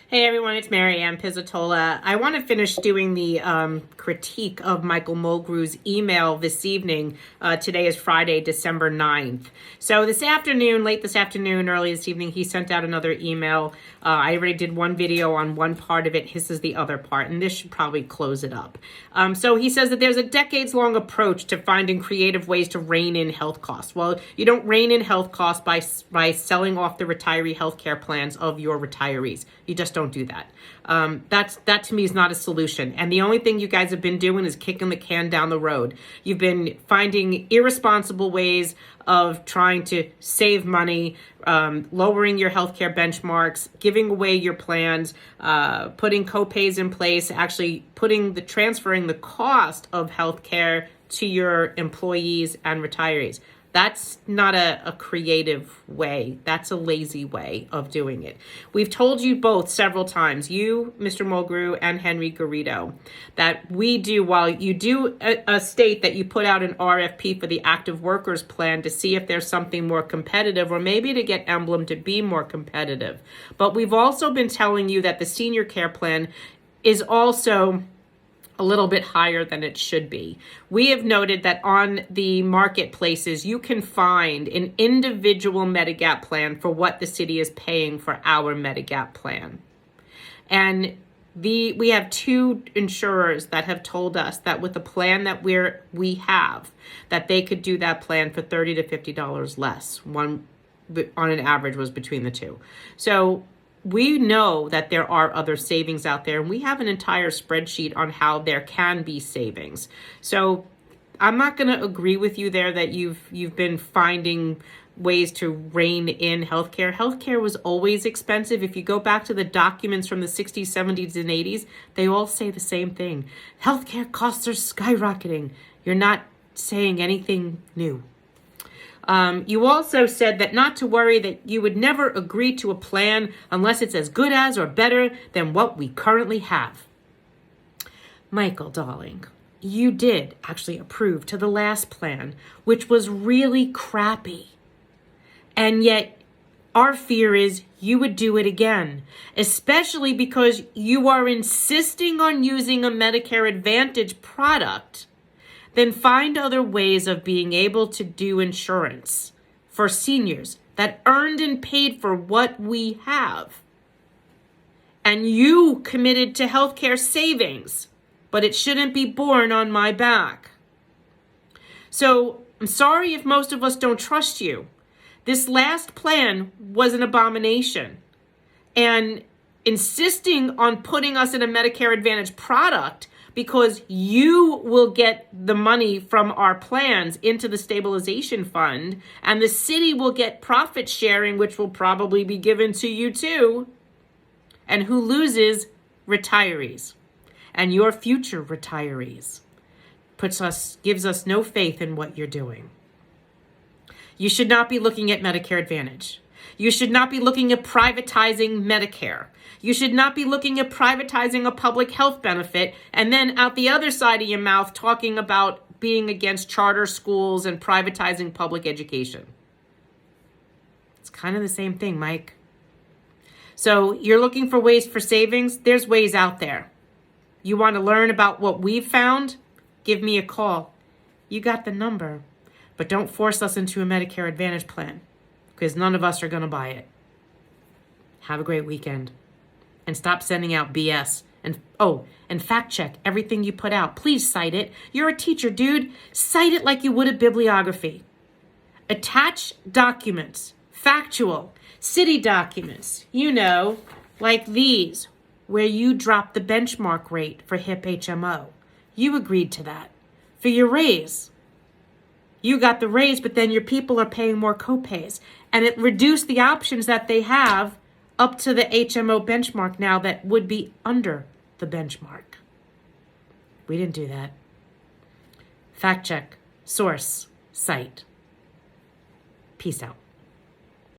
Hey everyone, it's Mary Ann Pizzatola. I want to finish doing the critique of Michael Mulgrew's email this evening. Today is Friday, December 9th. So this afternoon, late this afternoon, early this evening, he sent out another email. I already did one video on one part of it. His is the other part, and this should probably close it up. So he says that there's a decades-long approach to finding creative ways to rein in health costs. Well, you don't rein in health costs by selling off the retiree health care plans of your retirees. You just don't do that. That to me is not a solution. And the only thing you guys have been doing is kicking the can down the road. You've been finding irresponsible ways of trying to save money, lowering your healthcare benchmarks, giving away your plans, putting copays in place, actually transferring the cost of healthcare to your employees and retirees. That's not a creative way. That's a lazy way of doing it. We've told you both several times, you, Mr. Mulgrew, and Henry Garrido, that while you do a state that you put out an RFP for the active workers plan to see if there's something more competitive or maybe to get Emblem to be more competitive. But we've also been telling you that the senior care plan is also a little bit higher than it should be. We have noted that on the marketplaces, you can find an individual Medigap plan for what the city is paying for our Medigap plan. And we have two insurers that have told us that with the plan that we have, that they could do that plan for $30 to $50 less. One on an average was between the two. So we know that there are other savings out there, and we have an entire spreadsheet on how there can be savings. So I'm not going to agree with you there that you've been finding ways to rein in healthcare. Healthcare was always expensive. If you go back to the documents from the 60s, 70s, and 80s, they all say the same thing. Healthcare costs are skyrocketing. You're not saying anything new. You also said that not to worry, that you would never agree to a plan unless it's as good as or better than what we currently have. Michael, darling, you did actually approve to the last plan, which was really crappy. And yet our fear is you would do it again, especially because you are insisting on using a Medicare Advantage product. Then find other ways of being able to do insurance for seniors that earned and paid for what we have. And you committed to healthcare savings, but it shouldn't be borne on my back. So I'm sorry if most of us don't trust you. This last plan was an abomination. And insisting on putting us in a Medicare Advantage product because you will get the money from our plans into the stabilization fund, and the city will get profit sharing, which will probably be given to you too. And who loses? Retirees. And your future retirees. Gives us no faith in what you're doing. You should not be looking at Medicare Advantage. You should not be looking at privatizing Medicare. You should not be looking at privatizing a public health benefit and then out the other side of your mouth talking about being against charter schools and privatizing public education. It's kind of the same thing, Mike. So you're looking for ways for savings? There's ways out there. You want to learn about what we've found? Give me a call. You got the number. But don't force us into a Medicare Advantage plan, because none of us are going to buy it. Have a great weekend. And stop sending out BS. And fact check everything you put out. Please cite it. You're a teacher, dude. Cite it like you would a bibliography. Attach documents, factual, city documents, like these, where you drop the benchmark rate for HIP HMO. You agreed to that. For your raise. You got the raise, but then your people are paying more copays. And it reduced the options that they have up to the HMO benchmark now that would be under the benchmark. We didn't do that. Fact check, source, cite. Peace out.